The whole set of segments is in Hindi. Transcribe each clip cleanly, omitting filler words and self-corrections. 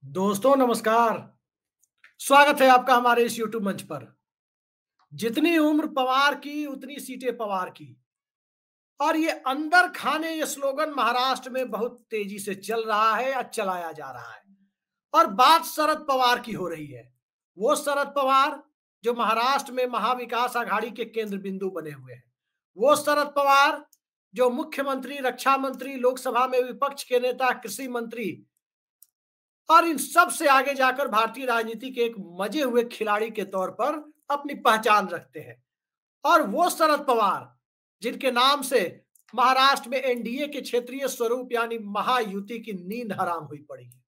दोस्तों नमस्कार। स्वागत है आपका हमारे इस यूट्यूब मंच पर। जितनी उम्र पवार की उतनी सीटें पवार की। और ये अंदर खाने ये स्लोगन महाराष्ट्र में बहुत तेजी से चल रहा है या चलाया जा रहा है। और बात शरद पवार की हो रही है। वो शरद पवार जो महाराष्ट्र में महाविकास आघाड़ी के केंद्र बिंदु बने हुए हैं। वो शरद पवार जो मुख्यमंत्री, रक्षा मंत्री, लोकसभा में विपक्ष के नेता, कृषि मंत्री और इन सब से आगे जाकर भारतीय राजनीति के एक मजे हुए खिलाड़ी के तौर पर अपनी पहचान रखते हैं। और वो शरद पवार जिनके नाम से महाराष्ट्र में एनडीए के क्षेत्रीय स्वरूप यानी महायुति की नींद हराम हुई पड़ी है।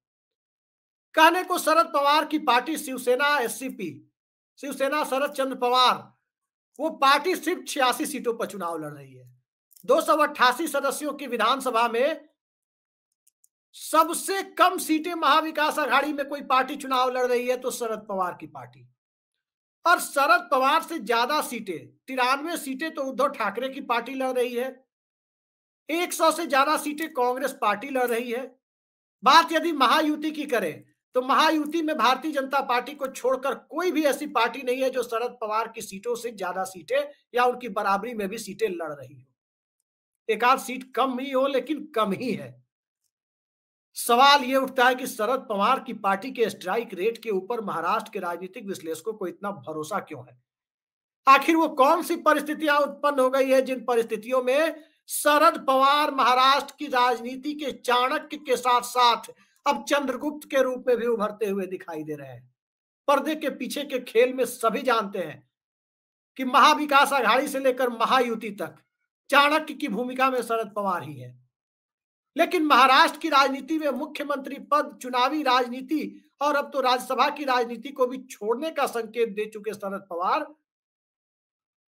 कहने को शरद पवार की पार्टी शिवसेना एससीपी, शिवसेना शरद चंद्र पवार, वो पार्टी सिर्फ 86 सीटों पर चुनाव लड़ रही है। 288 सदस्यों की विधानसभा में सबसे कम सीटें महाविकास आघाड़ी में कोई पार्टी चुनाव लड़ रही है तो शरद पवार की पार्टी। और शरद पवार से ज्यादा सीटें, 93 सीटें तो उद्धव ठाकरे की पार्टी लड़ रही है। 100 से ज्यादा सीटें कांग्रेस पार्टी लड़ रही है। बात यदि महायुति की करें तो महायुति में भारतीय जनता पार्टी को छोड़कर कोई भी ऐसी पार्टी नहीं है जो शरद पवार की सीटों से ज्यादा सीटें या उनकी बराबरी में भी सीटें लड़ रही हो। एक आध सीट कम ही हो लेकिन कम ही है। सवाल यह उठता है कि शरद पवार की पार्टी के स्ट्राइक रेट के ऊपर महाराष्ट्र के राजनीतिक विश्लेषकों को इतना भरोसा क्यों है। आखिर वो कौन सी परिस्थितियां उत्पन्न हो गई है जिन परिस्थितियों में शरद पवार महाराष्ट्र की राजनीति के चाणक्य के साथ साथ अब चंद्रगुप्त के रूप में भी उभरते हुए दिखाई दे रहे हैं। पर्दे के पीछे के खेल में सभी जानते हैं कि महाविकास आघाड़ी से लेकर महायुति तक चाणक्य की भूमिका में शरद पवार ही है। लेकिन महाराष्ट्र की राजनीति में मुख्यमंत्री पद, चुनावी राजनीति और अब तो राज्यसभा की राजनीति को भी छोड़ने का संकेत दे चुके शरद पवार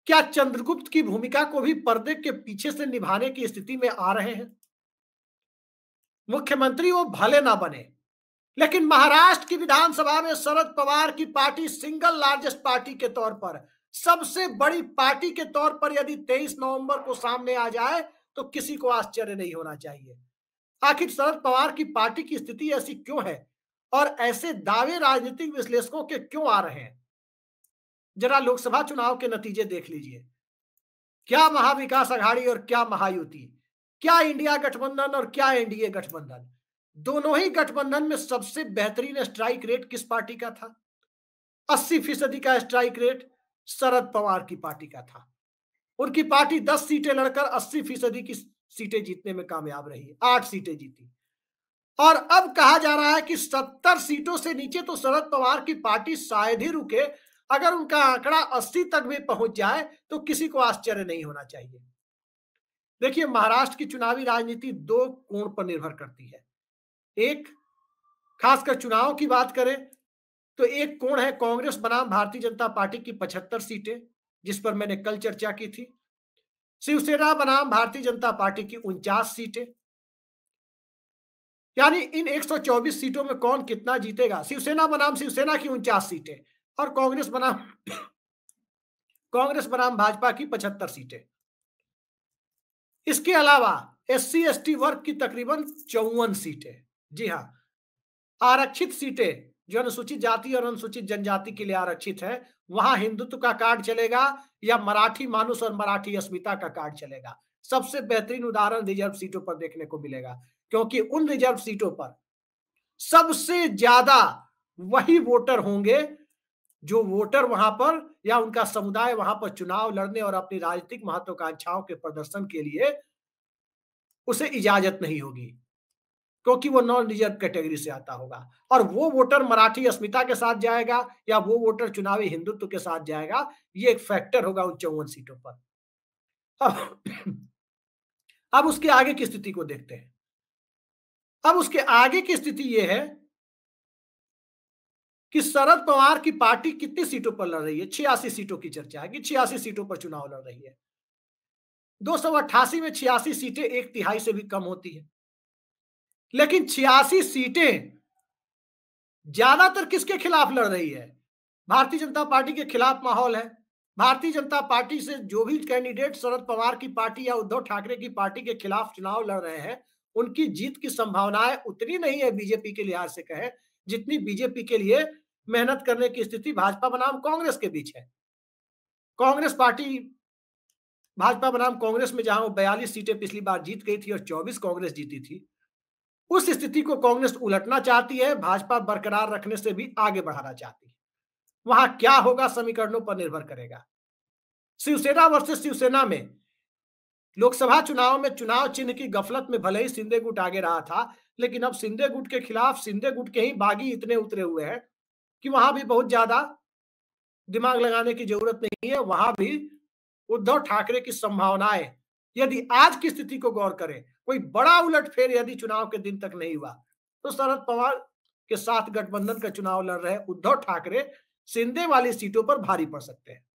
क्या चंद्रगुप्त की भूमिका को भी पर्दे के पीछे से निभाने की स्थिति में आ रहे हैं। मुख्यमंत्री वो भले ना बने लेकिन महाराष्ट्र की विधानसभा में शरद पवार की पार्टी सिंगल लार्जेस्ट पार्टी के तौर पर, सबसे बड़ी पार्टी के तौर पर यदि 23 नवंबर को सामने आ जाए तो किसी को आश्चर्य नहीं होना चाहिए। आखिर शरद पवार की पार्टी की स्थिति ऐसी क्यों है और ऐसे दावे राजनीतिक विश्लेषकों के क्यों आ रहे हैं। जरा लोकसभा चुनाव के नतीजे देख लीजिए। क्या महाविकास आघाड़ी और क्या महायुति, क्या इंडिया गठबंधन और क्या एनडीए गठबंधन, दोनों ही गठबंधन में सबसे बेहतरीन स्ट्राइक रेट किस पार्टी का था। 80% का स्ट्राइक रेट शरद पवार की पार्टी का था। उनकी पार्टी 10 सीटें लड़कर 80% की सीटें जीतने में कामयाब रही, 8 सीटें जीती। और अब कहा जा रहा है कि 70 सीटों से नीचे तो शरद पवार की पार्टी शायद ही रुके। अगर उनका आंकड़ा 80 तक भी पहुंच जाए तो किसी को आश्चर्य नहीं होना चाहिए। देखिए, महाराष्ट्र की चुनावी राजनीति दो कोण पर निर्भर करती है। एक, खासकर चुनाव की बात करें तो एक कोण है कांग्रेस बनाम भारतीय जनता पार्टी की 75 सीटें, जिस पर मैंने कल चर्चा की थी। शिवसेना बनाम भारतीय जनता पार्टी की 49 सीटें। यानी इन 124 सीटों में कौन कितना जीतेगा। शिवसेना बनाम शिवसेना की 49 सीटें और कांग्रेस बनाम भाजपा की 75 सीटें। इसके अलावा एससी एसटी वर्ग की तकरीबन 54 सीटें। जी हां, आरक्षित सीटें जो अनुसूचित जाति और अनुसूचित जनजाति के लिए आरक्षित है, वहां हिंदुत्व का कार्ड चलेगा या मराठी मानुस और मराठी अस्मिता का कार्ड चलेगा। सबसे बेहतरीन उदाहरण रिजर्व सीटों पर देखने को मिलेगा, क्योंकि उन रिजर्व सीटों पर सबसे ज्यादा वही वोटर होंगे जो वोटर वहां पर या उनका समुदाय वहां पर चुनाव लड़ने और अपनी राजनीतिक महत्वाकांक्षाओं के प्रदर्शन के लिए उसे इजाजत नहीं होगी, क्योंकि वो नॉन रिजर्व कैटेगरी से आता होगा। और वो वोटर मराठी अस्मिता के साथ जाएगा या वो वोटर चुनावी हिंदुत्व के साथ जाएगा, ये एक फैक्टर होगा उन 54 सीटों पर। अब उसके आगे की स्थिति को देखते हैं। अब उसके आगे की स्थिति यह है कि शरद पवार की पार्टी कितनी सीटों पर लड़ रही है। 86 सीटों की चर्चा है कि 86 सीटों पर चुनाव लड़ रही है। 288 में 86 सीटें 1/3 से भी कम होती है। लेकिन 86 सीटें ज्यादातर किसके खिलाफ लड़ रही है। भारतीय जनता पार्टी के खिलाफ माहौल है। भारतीय जनता पार्टी से जो भी कैंडिडेट शरद पवार की पार्टी या उद्धव ठाकरे की पार्टी के खिलाफ चुनाव लड़ रहे हैं, उनकी जीत की संभावनाएं उतनी नहीं है बीजेपी के लिहाज से कहें जितनी बीजेपी के लिए मेहनत करने की स्थिति भाजपा बनाम कांग्रेस के बीच है। कांग्रेस पार्टी, भाजपा बनाम कांग्रेस में जहां वो 42 सीटें पिछली बार जीत गई थी और 24 कांग्रेस जीती थी, उस स्थिति को कांग्रेस उलटना चाहती है, भाजपा बरकरार रखने से भी आगे बढ़ाना चाहती है। वहां क्या होगा समीकरणों पर निर्भर करेगा। शिवसेना वर्सेस शिवसेना में लोकसभा चुनाव में चुनाव चिन्ह की गफलत में भले ही शिंदे गुट आगे रहा था, लेकिन अब शिंदे गुट के खिलाफ शिंदे गुट के ही बागी इतने उतरे हुए हैं कि वहां भी बहुत ज्यादा दिमाग लगाने की जरूरत नहीं है। वहां भी उद्धव ठाकरे की संभावनाएं, यदि आज की स्थिति को गौर करें, कोई बड़ा उलटफेर यदि चुनाव के दिन तक नहीं हुआ, तो शरद पवार के साथ गठबंधन का चुनाव लड़ रहे उद्धव ठाकरे शिंदे वाली सीटों पर भारी पड़ सकते हैं।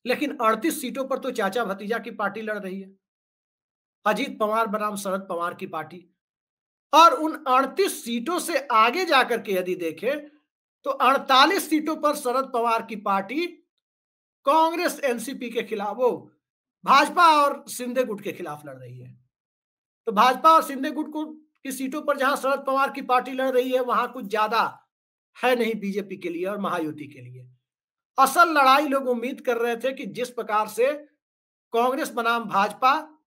लेकिन 38 सीटों पर तो चाचा भतीजा की पार्टी लड़ रही है, अजीत पवार बनाम शरद पवार की पार्टी। और उन 38 सीटों से आगे जाकर के यदि देखें तो 48 सीटों पर शरद पवार की पार्टी कांग्रेस एनसीपी के खिलाफ, वो भाजपा और शिंदे गुट के खिलाफ लड़ रही है। तो भाजपा और शिंदे गुट को की सीटों पर जहां शरद पवार की पार्टी लड़ रही है, वहां कुछ ज्यादा है नहीं बीजेपी के लिए और महायुति के लिए। असल लड़ाई लोग उम्मीद कर रहे थे कि जिस प्रकार से कांग्रेस बनाम भाजपा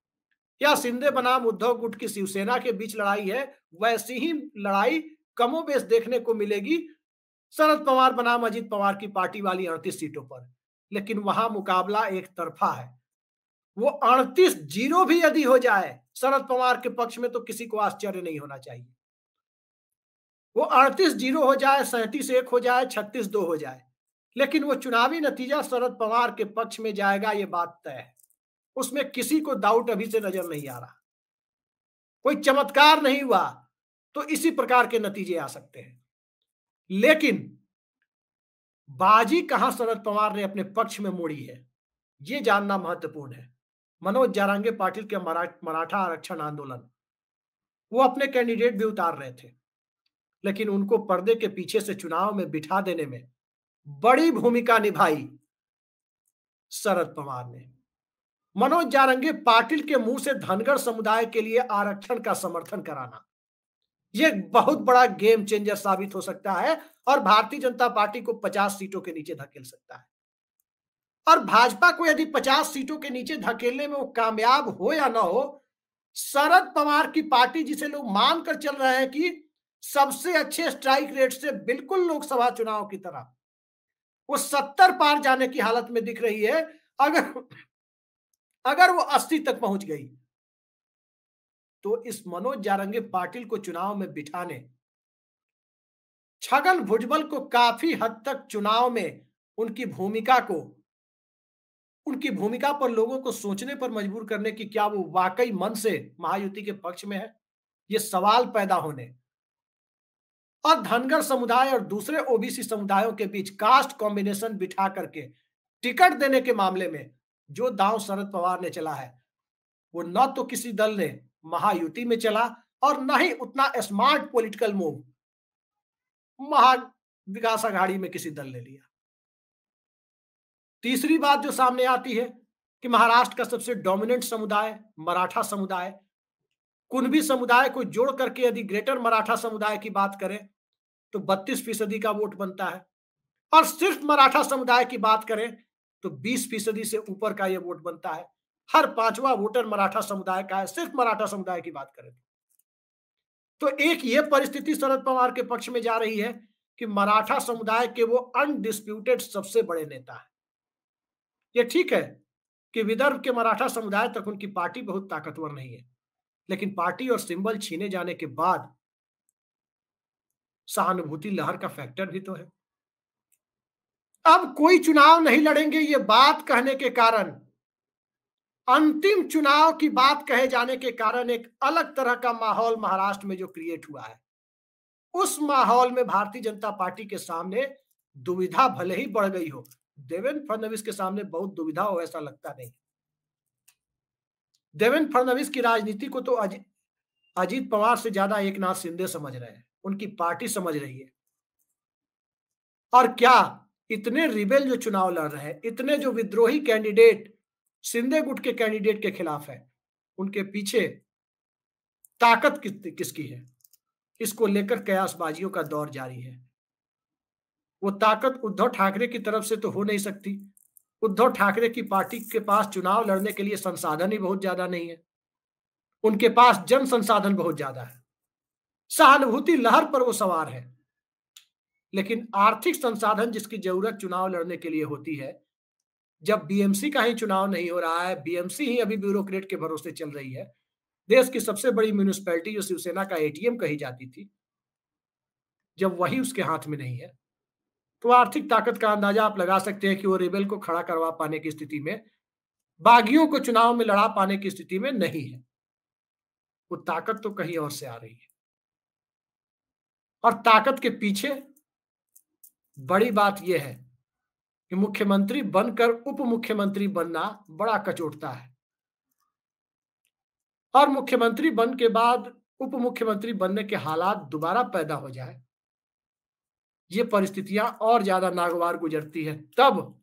या शिंदे बनाम उद्धव गुट की शिवसेना के बीच लड़ाई है, वैसी ही लड़ाई कमोबेश देखने को मिलेगी शरद पवार बनाम अजीत पवार की पार्टी वाली 38 सीटों पर। लेकिन वहां मुकाबला एक तरफा है। वो 38-0 भी यदि हो जाए शरद पवार के पक्ष में, तो किसी को आश्चर्य नहीं होना चाहिए। वो 38-0 हो जाए, 37-1 हो जाए, 36-2 हो जाए, लेकिन वो चुनावी नतीजा शरद पवार के पक्ष में जाएगा, ये बात तय है। उसमें किसी को डाउट अभी से नजर नहीं आ रहा। कोई चमत्कार नहीं हुआ तो इसी प्रकार के नतीजे आ सकते हैं। लेकिन बाजी कहां शरद पवार ने अपने पक्ष में मोड़ी है, ये जानना महत्वपूर्ण है। मनोज जारंगे पाटिल के मराठा आरक्षण आंदोलन, वो अपने कैंडिडेट भी उतार रहे थे, लेकिन उनको पर्दे के पीछे से चुनाव में बिठा देने में बड़ी भूमिका निभाई शरद पवार ने। मनोज जारंगे पाटिल के मुंह से धनगर समुदाय के लिए आरक्षण का समर्थन कराना, यह बहुत बड़ा गेम चेंजर साबित हो सकता है और भारतीय जनता पार्टी को 50 सीटों के नीचे धकेल सकता है। और भाजपा को यदि 50 सीटों के नीचे धकेलने में वो कामयाब हो या ना हो, शरद पवार की पार्टी, जिसे लोग मानकर चल रहे हैं कि सबसे अच्छे स्ट्राइक रेट से बिल्कुल लोकसभा चुनाव की तरह, वो 70 पार जाने की हालत में दिख रही है। अगर वो 80 तक पहुंच गई तो इस मनोज जारंगे पाटिल को चुनाव में बिठाने, छगन भुजबल को काफी हद तक चुनाव में उनकी भूमिका पर लोगों को सोचने पर मजबूर करने की क्या वो वाकई मन से महायुति के पक्ष में है, ये सवाल पैदा होने और धनगर समुदाय और दूसरे ओबीसी समुदायों के बीच कास्ट कॉम्बिनेशन बिठा करके टिकट देने के मामले में जो दांव शरद पवार ने चला है, वो न तो किसी दल ने महायुति में चला और न ही उतना smart political move Maha Vikas Aghadi में किसी दल ने लिया। तीसरी बात जो सामने आती है कि महाराष्ट्र का सबसे डोमिनेंट समुदाय मराठा समुदाय, कुणबी समुदाय को जोड़ करके यदि ग्रेटर मराठा समुदाय की बात करें तो 32% का वोट बनता है, और सिर्फ मराठा समुदाय की बात करें तो 20% से ऊपर का यह वोट बनता है। हर 5वां वोटर मराठा समुदाय का है, सिर्फ मराठा समुदाय की बात करें तो एक यह परिस्थिति शरद पवार के पक्ष में जा रही है कि मराठा समुदाय के वो अनडिस्प्यूटेड सबसे बड़े नेता है। ये ठीक है कि विदर्भ के मराठा समुदाय तक उनकी पार्टी बहुत ताकतवर नहीं है, लेकिन पार्टी और सिंबल छीने जाने के बाद सहानुभूति लहर का फैक्टर भी तो है। अब कोई चुनाव नहीं लड़ेंगे ये बात कहने के कारण, अंतिम चुनाव की बात कहे जाने के कारण एक अलग तरह का माहौल महाराष्ट्र में जो क्रिएट हुआ है, उस माहौल में भारतीय जनता पार्टी के सामने दुविधा भले ही बढ़ गई हो, देवेंद्र फडणवीस के सामने बहुत दुविधा हो ऐसा लगता नहीं। देवेंद्र फडणवीस की राजनीति को तो अजीत पवार से ज्यादा एकनाथ शिंदे समझ रहे हैं, उनकी पार्टी समझ रही है। और क्या इतने रिबेल जो चुनाव लड़ रहे हैं, इतने जो विद्रोही कैंडिडेट शिंदे गुट के कैंडिडेट के खिलाफ है, उनके पीछे ताकत किसकी है? इसको लेकर कयासबाजियों का दौर जारी है। वो ताकत उद्धव ठाकरे की तरफ से तो हो नहीं सकती। उद्धव ठाकरे की पार्टी के पास चुनाव लड़ने के लिए संसाधन ही बहुत ज्यादा नहीं है। उनके पास जन संसाधन बहुत ज्यादा है, सहानुभूति लहर पर वो सवार है, लेकिन आर्थिक संसाधन जिसकी जरूरत चुनाव लड़ने के लिए होती है, जब बीएमसी का ही चुनाव नहीं हो रहा है, बीएमसी ही अभी ब्यूरोक्रेट के भरोसे चल रही है, देश की सबसे बड़ी म्यूनिसिपैलिटी जो शिवसेना का एटीएम कही जाती थी, जब वही उसके हाथ में नहीं है, तो आर्थिक ताकत का अंदाजा आप लगा सकते हैं कि वो रेबेल को खड़ा करवा पाने की स्थिति में, बागियों को चुनाव में लड़ा पाने की स्थिति में नहीं है। वो ताकत तो कहीं और से आ रही है, और ताकत के पीछे बड़ी बात यह है कि मुख्यमंत्री बनकर उप मुख्यमंत्री बनना बड़ा कचोटता है, और मुख्यमंत्री बन के बाद उप मुख्यमंत्री बनने के हालात दोबारा पैदा हो जाए, ये परिस्थितियां और ज्यादा नागवार गुजरती है। तब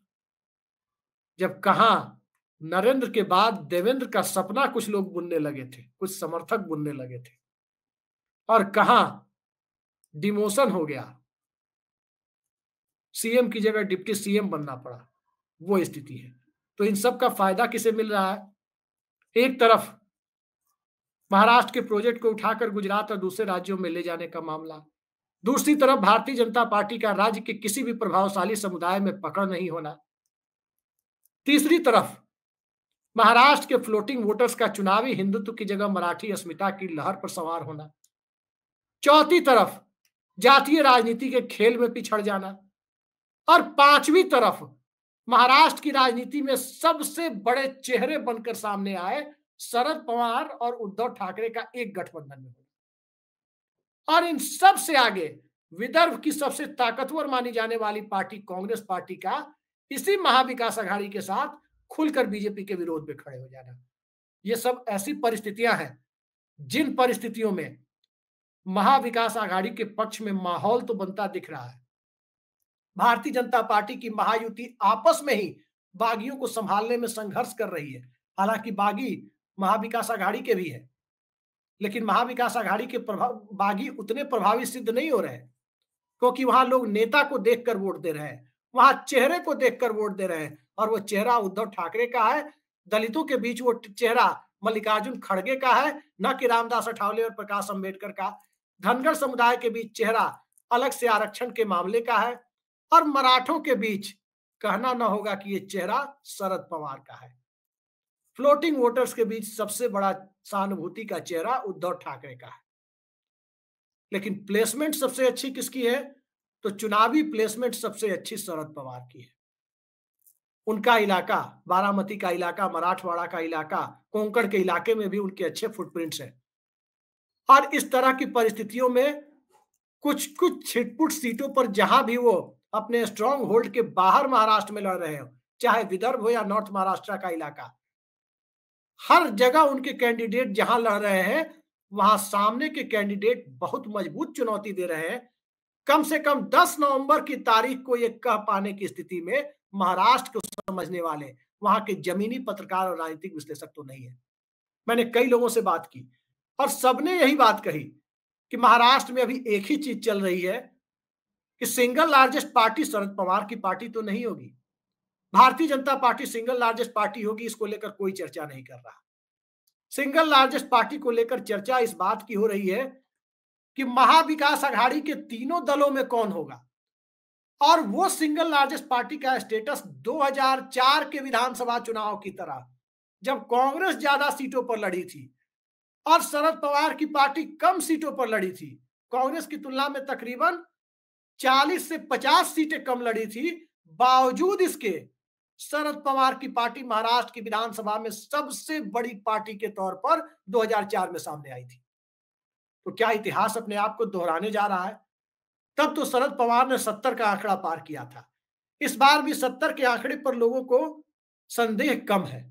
जब कहां नरेंद्र के बाद देवेंद्र का सपना कुछ लोग बुनने लगे थे, कुछ समर्थक बुनने लगे थे, और कहां डिमोशन हो गया, सीएम की जगह डिप्टी सीएम बनना पड़ा, वो स्थिति है। तो इन सब का फायदा किसे मिल रहा है? एक तरफ महाराष्ट्र के प्रोजेक्ट को उठाकर गुजरात और दूसरे राज्यों में ले जाने का मामला, दूसरी तरफ भारतीय जनता पार्टी का राज्य के किसी भी प्रभावशाली समुदाय में पकड़ नहीं होना, तीसरी तरफ महाराष्ट्र के फ्लोटिंग वोटर्स का चुनावी हिंदुत्व की जगह मराठी अस्मिता की लहर पर सवार होना, चौथी तरफ जातीय राजनीति के खेल में पिछड़ जाना, और पांचवी तरफ महाराष्ट्र की राजनीति में सबसे बड़े चेहरे बनकर सामने आए शरद पवार और उद्धव ठाकरे का एक गठबंधन में होना। और इन सब से आगे विदर्भ की सबसे ताकतवर मानी जाने वाली पार्टी कांग्रेस पार्टी का इसी महाविकास आघाड़ी के साथ खुलकर बीजेपी के विरोध में खड़े हो जाना, ये सब ऐसी परिस्थितियां हैं जिन परिस्थितियों में महाविकास आघाड़ी के पक्ष में माहौल तो बनता दिख रहा है। भारतीय जनता पार्टी की महायुति आपस में ही बागियों को संभालने में संघर्ष कर रही है। हालांकि बागी महाविकास आघाड़ी के भी है, लेकिन महाविकास आघाड़ी के बागी उतने प्रभावी सिद्ध नहीं हो रहे हैं, क्योंकि वहां लोग नेता को देखकर वोट दे रहे हैं, वहां चेहरे को देखकर वोट दे रहे हैं, और वो चेहरा उद्धव ठाकरे का है। दलितों के बीच वो चेहरा मल्लिकार्जुन खड़गे का है, न कि रामदास अठावले और प्रकाश अंबेडकर का। धनगर समुदाय के बीच चेहरा अलग से आरक्षण के मामले का है, और मराठों के बीच कहना न होगा कि ये चेहरा शरद पवार का है। फ्लोटिंग वोटर्स के बीच सबसे बड़ा सहानुभूति का चेहरा उद्धव ठाकरे का है। लेकिन प्लेसमेंट सबसे अच्छी किसकी है? तो चुनावी प्लेसमेंट सबसे अच्छी शरद पवार की है। उनका इलाका, बारामती का इलाका, मराठवाड़ा का इलाका, कोंकण के इलाके में भी उनके अच्छे फुटप्रिंट्स हैं। और इस तरह की परिस्थितियों में कुछ कुछ छिटपुट सीटों पर जहां भी वो अपने स्ट्रॉन्ग होल्ड के बाहर महाराष्ट्र में लड़ रहे हो, चाहे विदर्भ हो या नॉर्थ महाराष्ट्र का इलाका, हर जगह उनके कैंडिडेट जहां लड़ रहे हैं वहां सामने के कैंडिडेट बहुत मजबूत चुनौती दे रहे हैं। कम से कम 10 नवंबर की तारीख को ये कह पाने की स्थिति में महाराष्ट्र को समझने वाले वहां के जमीनी पत्रकार और राजनीतिक विश्लेषक तो नहीं है। मैंने कई लोगों से बात की और सबने यही बात कही कि महाराष्ट्र में अभी एक ही चीज चल रही है कि single largest party Sharad Pawar की पार्टी तो नहीं होगी, Bharatiya Janata party single largest party होगी, इसको लेकर कोई चर्चा नहीं कर रहा। सिंगल लार्जेस्ट पार्टी को लेकर चर्चा इस बात की हो रही है कि महाविकास आघाड़ी के तीनों दलों में कौन होगा। और वो सिंगल लार्जेस्ट पार्टी का स्टेटस 2004 के विधानसभा चुनाव की तरह, जब कांग्रेस ज्यादा सीटों पर लड़ी थी और शरद पवार की पार्टी कम सीटों पर लड़ी थी, कांग्रेस की तुलना में तकरीबन 40 से 50 सीटें कम लड़ी थी, बावजूद इसके शरद पवार की पार्टी महाराष्ट्र की विधानसभा में सबसे बड़ी पार्टी के तौर पर 2004 में सामने आई थी। तो क्या इतिहास अपने आप को दोहराने जा रहा है? तब तो शरद पवार ने 70 का आंकड़ा पार किया था, इस बार भी 70 के आंकड़े पर लोगों को संदेह कम है।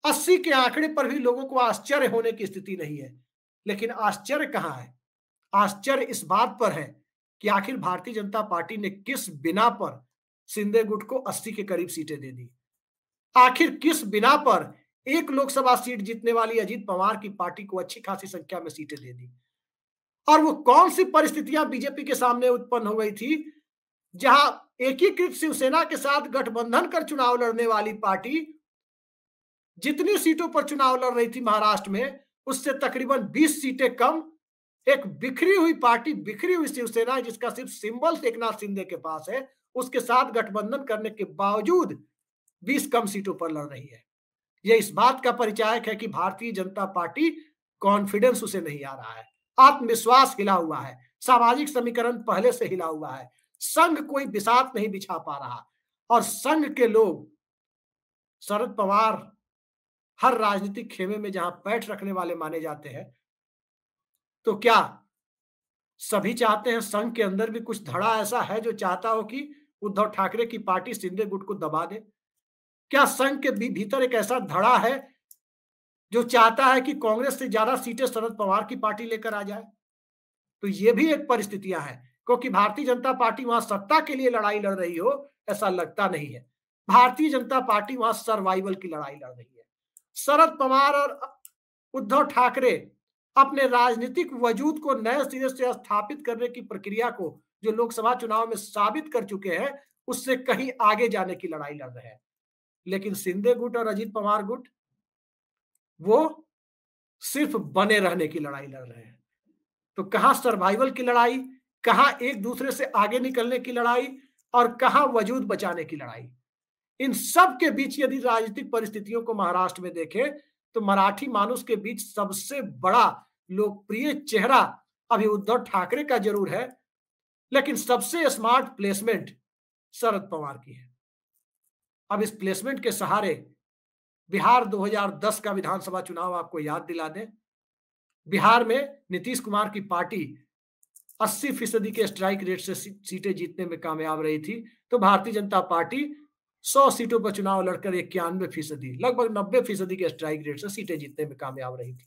80 के आंकड़े पर भी लोगों को आश्चर्य होने की स्थिति नहीं है। लेकिन आश्चर्य कहां है? आश्चर्य इस बात पर है कि आखिर भारतीय जनता पार्टी ने किस बिना पर शिंदे गुट को 80 के करीब सीटें दे दी। आखिर किस बिना पर एक लोकसभा सीट जीतने वाली अजीत पवार की पार्टी को अच्छी खासी संख्या में सीटें दे दी। और वो कौन सी परिस्थितियां बीजेपी के सामने उत्पन्न हो गई थी, जहां एकीकृत शिवसेना के साथ गठबंधन कर चुनाव लड़ने वाली पार्टी जितनी सीटों पर चुनाव लड़ रही थी महाराष्ट्र में, उससे तकरीबन 20 सीटें कम एक बिखरी हुई पार्टी, बिखरी हुई शिवसेना जिसका सिर्फ सिंबल एकनाथ शिंदे के पास है, उसके साथ गठबंधन करने के बावजूद 20 कम सीटों पर लड़ रही है। यह इस बात का परिचायक है कि भारतीय जनता पार्टी कॉन्फिडेंस उसे नहीं आ रहा है, आत्मविश्वास हिला हुआ है, सामाजिक समीकरण पहले से हिला हुआ है, संघ कोई बिसात नहीं बिछा पा रहा और संघ के लोग शरद पवार हर राजनीतिक खेमे में जहां पैठ रखने वाले माने जाते हैं, तो क्या सभी चाहते हैं संघ के अंदर भी कुछ धड़ा ऐसा है जो चाहता हो कि उद्धव ठाकरे की पार्टी शिंदे गुट को दबा दे? क्या संघ के भीतर एक ऐसा धड़ा है जो चाहता है कि कांग्रेस से ज्यादा सीटें शरद पवार की पार्टी लेकर आ जाए? तो ये भी एक परिस्थितियां हैं, क्योंकि भारतीय जनता पार्टी वहां सत्ता के लिए लड़ाई लड़ रही हो ऐसा लगता नहीं है। भारतीय जनता पार्टी वहां सर्वाइवल की लड़ाई लड़ रही है। शरद पवार और उद्धव ठाकरे अपने राजनीतिक वजूद को नए सिरे से स्थापित करने की प्रक्रिया को जो लोकसभा चुनाव में साबित कर चुके हैं, उससे कहीं आगे जाने की लड़ाई लड़ रहे हैं। लेकिन शिंदे गुट और अजीत पवार गुट वो सिर्फ बने रहने की लड़ाई लड़ रहे हैं। तो कहां सर्वाइवल की लड़ाई, कहां एक दूसरे से आगे निकलने की लड़ाई और कहां वजूद बचाने की लड़ाई। इन सब के बीच यदि राजनीतिक परिस्थितियों को महाराष्ट्र में देखें तो मराठी मानुष के बीच सबसे बड़ा लोकप्रिय चेहरा अभी उद्धव ठाकरे का जरूर है, लेकिन सबसे स्मार्ट प्लेसमेंट शरद पवार की है। अब इस प्लेसमेंट के सहारे बिहार 2010 का विधानसभा चुनाव आपको याद दिला दें। बिहार में नीतीश कुमार की पार्टी 80% के स्ट्राइक रेट से सीटें जीतने में कामयाब रही थी, तो भारतीय जनता पार्टी 100 सीटों पर चुनाव लड़कर 91%, लगभग 90% के स्ट्राइक रेट से सीटें जीतने में कामयाब रही थी।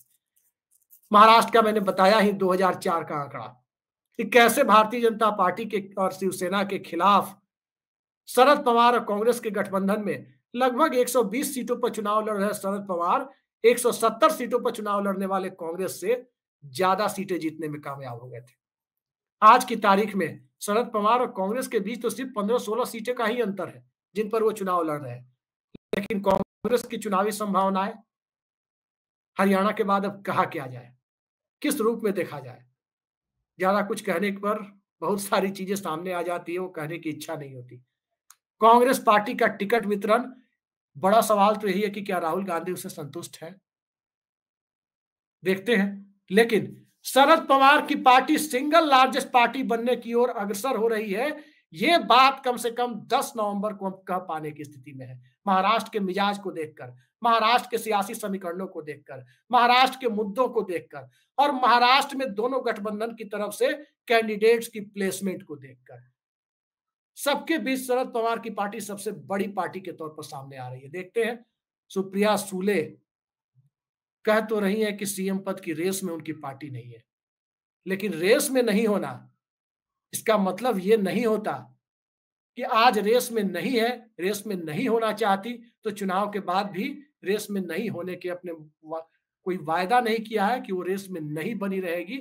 महाराष्ट्र का मैंने बताया ही 2004 का आंकड़ा कि कैसे भारतीय जनता पार्टी के और शिवसेना के खिलाफ शरद पवार और कांग्रेस के गठबंधन में लगभग 120 सीटों पर चुनाव लड़ रहे शरद पवार 170 सीटों पर चुनाव लड़ने वाले कांग्रेस से ज्यादा सीटें जीतने में कामयाब हो गए थे। आज की तारीख में शरद पवार और कांग्रेस के बीच तो सिर्फ 15-16 सीटें का ही अंतर है जिन पर वो चुनाव लड़ रहे हैं। लेकिन कांग्रेस की चुनावी संभावनाएं हरियाणा के बाद अब कहा क्या जाए, किस रूप में देखा जाए। ज्यादा कुछ कहने पर बहुत सारी चीजें सामने आ जाती है, वो कहने की इच्छा नहीं होती। कांग्रेस पार्टी का टिकट वितरण, बड़ा सवाल तो यही है कि क्या राहुल गांधी उससे संतुष्ट है, देखते हैं। लेकिन शरद पवार की पार्टी सिंगल लार्जेस्ट पार्टी बनने की ओर अग्रसर हो रही है, ये बात कम से कम 10 नवंबर को हम कह पाने की स्थिति में है। महाराष्ट्र के मिजाज को देखकर, महाराष्ट्र के सियासी समीकरणों को देखकर, महाराष्ट्र के मुद्दों को देखकर और महाराष्ट्र में दोनों गठबंधन की तरफ से कैंडिडेट्स की प्लेसमेंट को देखकर सबके बीच शरद पवार की पार्टी सबसे बड़ी पार्टी के तौर पर सामने आ रही है। देखते हैं, सुप्रिया सूले कह तो रही है कि सीएम पद की रेस में उनकी पार्टी नहीं है, लेकिन रेस में नहीं होना इसका मतलब ये नहीं होता कि आज रेस में नहीं है, रेस में नहीं होना चाहती तो चुनाव के बाद भी रेस में नहीं होने के अपने कोई वायदा नहीं किया है कि वो रेस में नहीं बनी रहेगी,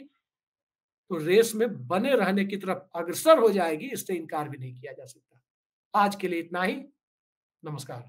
तो रेस में बने रहने की तरफ अग्रसर हो जाएगी, इससे इनकार भी नहीं किया जा सकता। आज के लिए इतना ही। नमस्कार।